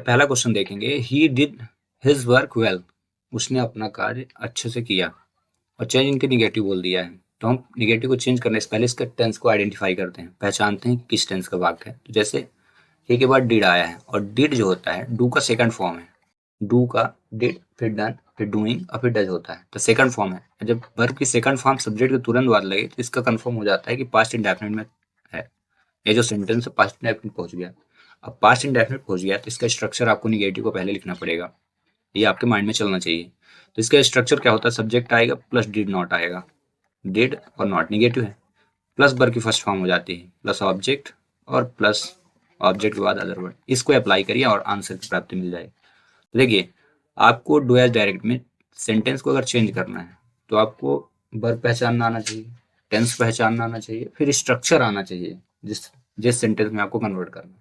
पहला क्वेश्चन देखेंगे, he did his work well, उसने अपना कार्य अच्छे से किया, और चेंज इनके निगेटिव बोल दिया है। तो हम निगेटिव को चेंज करने से पहले इसका टेंस को आइडेंटिफाई करते हैं, पहचानते हैं किस टेंस का वाक्य है। तो जैसे ही के बाद डिड आया है, और डिड जो होता है डू का सेकंड फॉर्म है। डू का डिड, फिर डन, फिर डूइंग और फिर डज होता है, तो सेकंड फॉर्म है। जब वर्ब की सेकंड फॉर्म सब्जेक्ट के तुरंत बाद लगे तो इसका कंफर्म हो जाता है कि पास्ट इंडेफिनिट में है। ये जो सेंटेंस है पास्ट इंडेफिनिट पहुंच गया। अब पास्ट इंडेफिनिट पहुंच गया तो इसका स्ट्रक्चर आपको निगेटिव को पहले लिखना पड़ेगा, ये आपके माइंड में चलना चाहिए। तो इसका स्ट्रक्चर क्या होता है, सब्जेक्ट आएगा प्लस डिड नॉट आएगा, डिड और नॉट निगेटिव है, प्लस वर्ब की फर्स्ट फॉर्म हो जाती है, प्लस ऑब्जेक्ट, और प्लस ऑब्जेक्ट के बाद अदर वर्ड। इसको अप्लाई करिए और आंसर की प्राप्ति मिल जाएगी। तो देखिए, आपको डू एज डायरेक्ट में सेंटेंस को अगर चेंज करना है तो आपको वर्ब पहचानना आना चाहिए, टेंस पहचानना आना चाहिए, फिर स्ट्रक्चर आना चाहिए जिस जिस सेंटेंस में आपको कन्वर्ट करना है।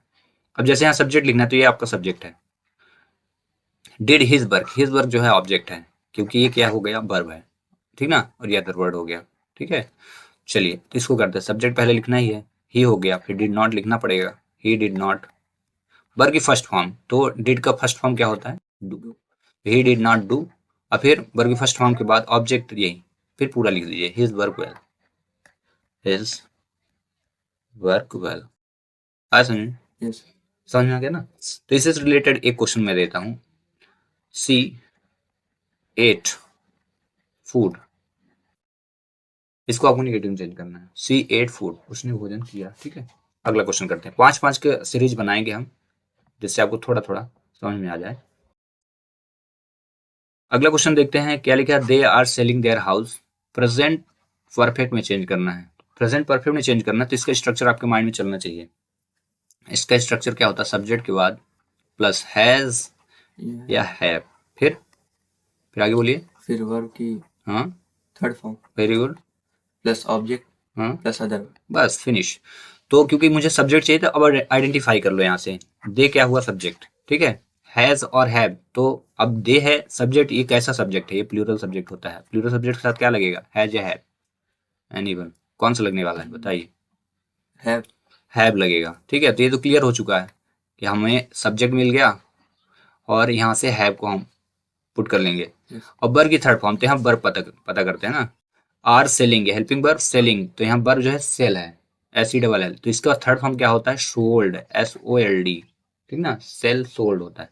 अब जैसे यहाँ सब्जेक्ट लिखना है तो ये आपका सब्जेक्ट है, डिड हिज वर्क जो है ऑब्जेक्ट है, क्योंकि ये क्या हो गया, वर्ब है, ठीक ना, और ये अदर वर्ड हो गया। ठीक है, चलिए तो इसको करते हैं। सब्जेक्ट पहले लिखना ही है, ही हो गया, फिर डिड नॉट लिखना पड़ेगा, ही डिड नॉट। वर्ब की फर्स्ट फॉर्म, तो डिड का फर्स्ट फॉर्म क्या होता है, do, he did not do, और फिर वर्ब की फर्स्ट फॉर्म के बाद ऑब्जेक्ट यही, फिर पूरा लिख दीजिए, his work well, his work well. आ समझ यस समझ में आ गया ना। तो इससे रिलेटेड एक क्वेश्चन मैं देता हूँ, सी एट फूड, इसको आपको निगेटिव में चेंज करना है, सी एट फूड, उसने भोजन किया। ठीक है, अगला क्वेश्चन करते हैं। 5-5 के सीरीज बनाएंगे हम, जिससे आपको थोड़ा थोड़ा समझ में आ जाए। अगला क्वेश्चन देखते हैं, क्या लिखा है, they are selling their house, present perfect में चेंज करना है। प्रेजेंट परफेक्ट में चेंज करना है तो इसका स्ट्रक्चर आपके माइंड में चलना चाहिए। इसका स्ट्रक्चर क्या होता है, सब्जेक्ट के बाद प्लस हैज या हैव, फिर आगे बोलिए। फिर वर्ब की हाँ, third form very good. Plus object हाँ, प्लस अदर। बस फिनिश। तो क्योंकि मुझे सब्जेक्ट चाहिए था, अब आइडेंटिफाई कर लो यहाँ से, दे क्या हुआ, सब्जेक्ट। ठीक है, हैज और हैव, तो अब दे है सब्जेक्ट, ये कैसा सब्जेक्ट है, ये प्लूरल सब्जेक्ट होता है। प्लूरल सब्जेक्ट के साथ क्या लगेगा, हैज या हैव, एनीवन, कौन सा लगने वाला है बताइए, हैव। हैव लगेगा। ठीक है, तो ये तो क्लियर हो चुका है कि हमें सब्जेक्ट मिल गया और यहाँ से हैव को हम पुट कर लेंगे। यस और वर्ब की थर्ड फॉर्म, तो यहाँ वर्ब पता करते हैं ना, are selling, helping verb selling, तो यहाँ वर्ब जो है सेल है, एस ई डबल एल, तो इसका थर्ड फॉर्म क्या होता है, sold, S O L D, ठीक ना, सेल सोल्ड होता है।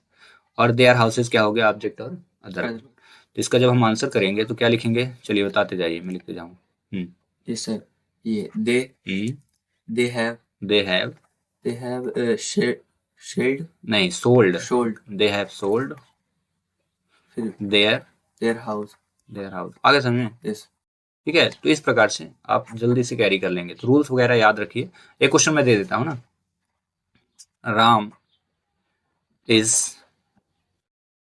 और देयर हाउसेज क्या हो गया, ऑब्जेक्ट और अदर। अदर। तो इसका जब हम आंसर करेंगे तो क्या लिखेंगे, चलिए बताते जाइए, मैं लिखते जाऊँ। यस सर, ये they they have they have, shelled नहीं sold, sold they have sold फिर their their house. Their house, आगे समझे। यस ठीक है, तो इस प्रकार से आप जल्दी से कैरी कर लेंगे। तो रूल्स वगैरह याद रखिए। एक क्वेश्चन मैं दे देता हूँ ना, Ram is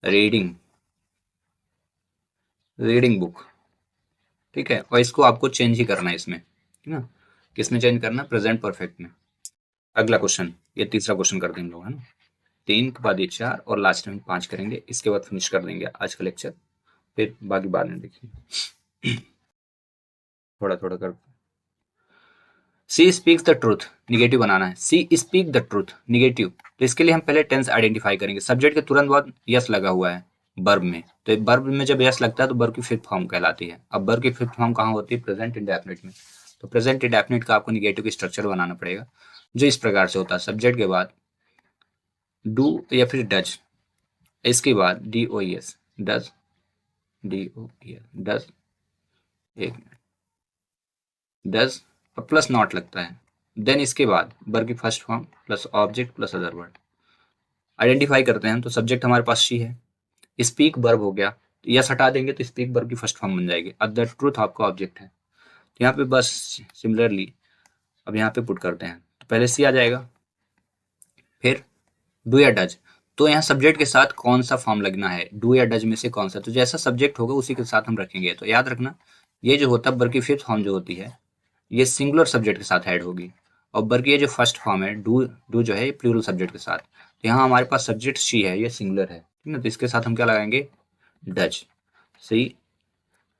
reading reading book. ठीक है, और इसको आपको चेंज ही करना है इसमें, ठीक ना, किसमें चेंज करना है, प्रेजेंट परफेक्ट में। अगला क्वेश्चन, ये तीसरा क्वेश्चन करते हैं हम लोग, है ना, 3 के बाद ये 4 और लास्ट में 5 करेंगे, इसके बाद फिनिश कर देंगे आज का लेक्चर, फिर बाकी बाद में देखिए, थोड़ा थोड़ा कर। She speaks the truth, negative बनाना है, सी स्पीक द ट्रूथ निगेटिव। तो इसके लिए हम पहले टेंस आइडेंटिफाई करेंगे। सब्जेक्ट के तुरंत बाद यस लगा हुआ है वर्ब में, तो वर्ब में जब यस लगता है तो वर्ब की फिफ्थ फॉर्म कहलाती है। अब वर्ब की फिफ्थ फॉर्म कहाँ होती है, प्रेजेंट इंडेफिनिट में। तो प्रेजेंट इंडेफिनिट का आपको निगेटिव की स्ट्रक्चर बनाना पड़ेगा, जो इस प्रकार से होता है, सब्जेक्ट के बाद डू या फिर डज, इसके बाद D O S, does, D O S, does, एक मिनट, डज और प्लस नॉट लगता है, देन इसके बाद वर्ब की first form plus object plus other word. Identify करते हैं तो सब्जेक्ट हमारे पास शी है, स्पीक वर्ब हो गया, तो यस हटा देंगे तो स्पीक वर्ब की फर्स्ट फॉर्म बन जाएगी, अदर ट्रूथ आपका ऑब्जेक्ट है। तो यहाँ पे बस सिमिलरली अब यहाँ पे पुट करते हैं, तो पहले सी आ जाएगा, फिर डू या डज। तो यहाँ सब्जेक्ट के साथ कौन सा फॉर्म लगना है, डू या डज में से कौन सा, तो जैसा सब्जेक्ट होगा उसी के साथ हम रखेंगे। तो याद रखना, ये जो होता है वर्ब की फिफ्थ फॉर्म जो होती है, ये सिंगुलर सब्जेक्ट के साथ ऐड होगी, और वर्ब की ये जो फर्स्ट फॉर्म है डू, डू जो है ये प्लूरल सब्जेक्ट के साथ। तो यहाँ हमारे पास सब्जेक्ट शी है, ये सिंगुलर है, ठीक ना, तो इसके साथ हम क्या लगाएंगे, डज, सी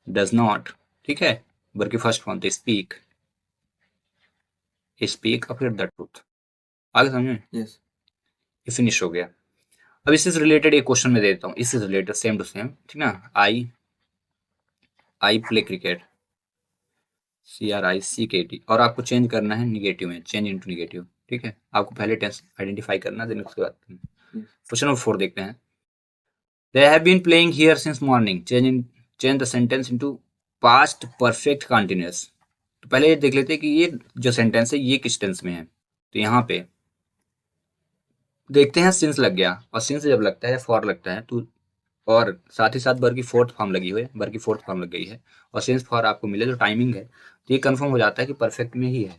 डज नॉट। ठीक है, वर्ब की फर्स्ट फॉर्म तो स्पीक, स्पीक और फिर द ट्रूथ, आगे समझे, यस ये फिनिश हो गया। अब इससे रिलेटेड एक क्वेश्चन में देता हूँ, इससे रिलेटेड सेम टू सेम, ठीक ना। आई प्ले क्रिकेट, CRICKT, और आपको चेंज करना है निगेटिव में, चेंज इनटू निगेटिव, ठीक है। आपको पहले टेंस आइडेंटिफाई करना, देन उसके बाद क्वेश्चन नंबर 4 देखते हैं। They have been playing here since morning, change the sentence into past perfect continuous. तो पहले ये देख लेते हैं कि ये जो सेंटेंस है ये किस टेंस में है। तो यहाँ पे देखते हैं, सिंस लग गया, और सिंस जब लगता है फॉर लगता है, तो और साथ ही साथ बर की फोर्थ फॉर्म लगी हुई है, बर की फोर्थ फॉर्म लग गई है, और सिंस फॉर आपको मिले जो टाइमिंग है, तो ये कंफर्म हो जाता है कि परफेक्ट में ही है।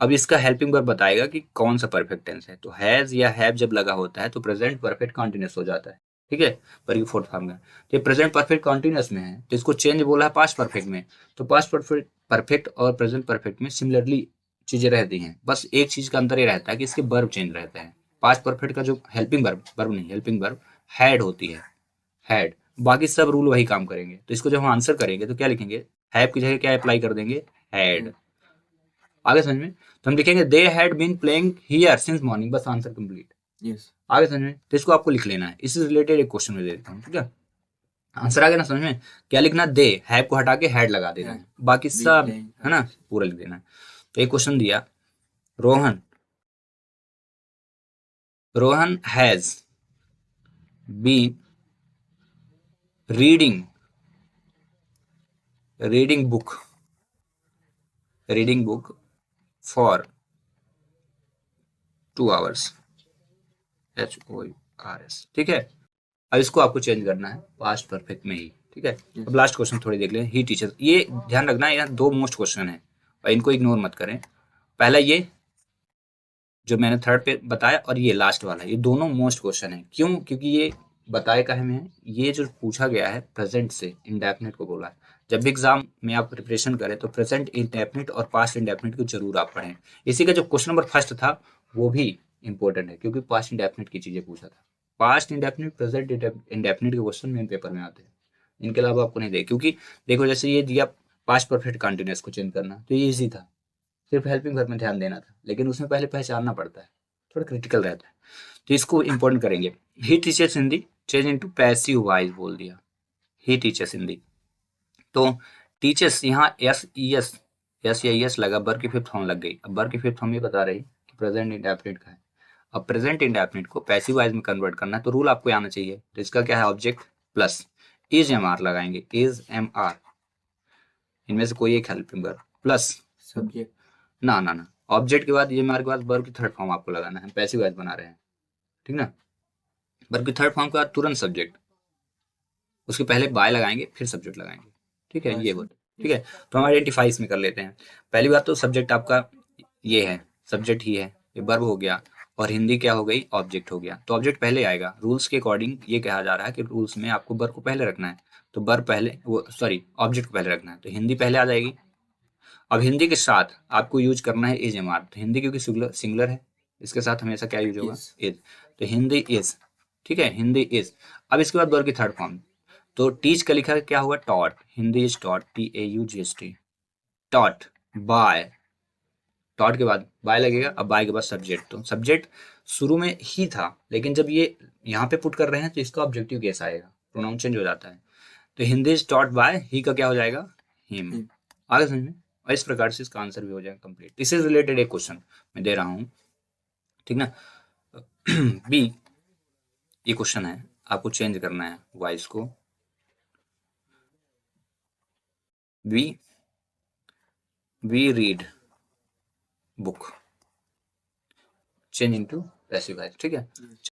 अब इसका हेल्पिंग वर्ब बताएगा कि कौन सा परफेक्ट टेंस है। तो हैज या हैव जब लगा होता है तो प्रेजेंट परफेक्ट कंटिन्यूअस हो जाता है, ठीक है, बर की फोर्थ फॉर्म में। तो ये प्रेजेंट परफेक्ट कंटिन्यूअस में है, तो इसको चेंज बोला है पास्ट परफेक्ट में। तो पास्ट परफेक्ट और प्रेजेंट परफेक्ट में सिमिलरली चीजें रहती हैं, बस एक चीज का अंतर ये रहता है कि इसके वर्ब चेंज रहते हैं। पास्ट परफेक्ट का जो हेल्पिंग वर्ब नहीं, हेल्पिंग वर्ब हैड होती है, हैड। बाकी सब रूल वही काम करेंगे। तो इसको जब हम आंसर करेंगे तो क्या लिखेंगे, हैव की जगह क्या अप्लाई कर देंगे, हैड। आगे समझ में। तो हम लिखेंगे they had been playing here since morning, बस आंसर कंप्लीट। यस आगे समझ में। तो इसको आपको लिख लेना है, इससे रिलेटेड एक क्वेश्चन में दे देता हूँ, ठीक है। आंसर आ गया ना समझ में। क्या लिखना, दे, हैव को हटा के हैड लगा देना है, बाकी सब है ना पूरा लिख देना है। तो एक क्वेश्चन दिया, Rohan has been reading book for 2 hours, HORS, ठीक है। अब इसको आपको चेंज करना है पास्ट परफेक्ट में ही, ठीक है। अब लास्ट क्वेश्चन थोड़ी देख लें, ही टीचर। ये ध्यान रखना है, यहाँ 2 मोस्ट क्वेश्चन है और इनको इग्नोर मत करें। पहला ये जो मैंने थर्ड पे बताया, और ये लास्ट वाला, ये दोनों मोस्ट क्वेश्चन है। क्यों? क्योंकि ये बताए का है, में ये जो पूछा गया है प्रेजेंट से इंडेफिनिट को बोला है। जब भी एग्जाम में आप प्रिपरेशन करें तो प्रेजेंट इंडेफिनिट और पास्ट इंडेफिनिट को जरूर आप पढ़ें। इसी का जो क्वेश्चन नंबर फर्स्ट था वो भी इंपॉर्टेंट है, क्योंकि पास्ट इंडेफिनिट की चीजें पूछा था। पास्ट इंडेफिनिट, प्रेजेंट इंडेफिनिट के क्वेश्चन मेन पेपर में आते हैं, इनके अलावा आपको नहीं दे। क्योंकि देखो जैसे ये दिया पास्ट परफेक्ट कंटिन्यूअस को चेंज करना, तो ये इजी था, सिर्फ हेल्पिंग वर्ब में ध्यान देना था, लेकिन उसमें पहले पहचानना पड़ता है, थोड़ा क्रिटिकल रहता है। तो इसको इंपॉर्टेंट करेंगे। He teachers Hindi change into passive voice बोल दिया, ही टीचर्स हिंदी। तो टीचर्स यहाँ एस या एस लगा, बर की फिफ्थ फॉर्म लग गई। अब बर की फिफ्थ फॉर्म ये बता रही कि प्रेजेंट इंडेफिनिट का है। अब प्रेजेंट इंडेफिनिट को पैसिव वॉइस में कन्वर्ट करना है, तो रूल आपको आना चाहिए। तो इसका क्या है, object plus is am are लगाएंगे, इज एम आर, इनमें से कोई एक हेल्पिंग वर्ब प्लस सब्जेक्ट ना ऑब्जेक्ट के बाद ये हमारे पास वर्ब की थर्ड फॉर्म आपको लगाना है, पैसिव वॉइस बना रहे हैं, ठीक ना। वर्ब की थर्ड फॉर्म के बाद तुरंत सब्जेक्ट, उसके पहले बाय लगाएंगे फिर सब्जेक्ट लगाएंगे, ठीक है। ये वर्ड, ठीक है। तो हम आइडेंटिफाई इसमें कर लेते हैं। पहली बात तो सब्जेक्ट आपका ये है, सब्जेक्ट ही है, ये वर्ब हो गया, और हिंदी क्या हो गई, ऑब्जेक्ट हो गया। तो ऑब्जेक्ट पहले आएगा, रूल्स के अकॉर्डिंग ये कहा जा रहा है कि रूल्स में आपको वर्ब को पहले रखना है, तो वर्ब पहले, वो सॉरी ऑब्जेक्ट को पहले रखना है, तो हिंदी पहले आ जाएगी। अब हिंदी के साथ आपको यूज करना है इज एम आर, तो हिंदी क्योंकि सिंगुलर है, इसके साथ हमेशा क्या यूज होगा, इज। तो हिंदी इज, ठीक है, हिंदी इज। अब इसके बाद वर्ब की थर्ड फॉर्म, तो टीच का लिखा क्या हुआ, taught, Hindi is taught, TAUGST, taught by. Taught के बाद बाय लगेगा, अब बाय के बाद सब्जेक्ट। तो सब्जेक्ट शुरू में ही था, लेकिन जब ये यहाँ पे पुट कर रहे हैं तो इसका ऑब्जेक्टिव केस आएगा, प्रोनाउन चेंज हो जाता है। तो हिंदी इज टॉट बाय, ही का क्या हो जाएगा, हिम। आगे समझ में। और इस प्रकार से इसका आंसर भी हो जाएगा कंप्लीट। इससे रिलेटेड एक क्वेश्चन मैं दे रहा हूँ, ठीक ना। बी, ये क्वेश्चन है, आपको चेंज करना है वॉइस को। We read book, change into passive voice, ठीक है।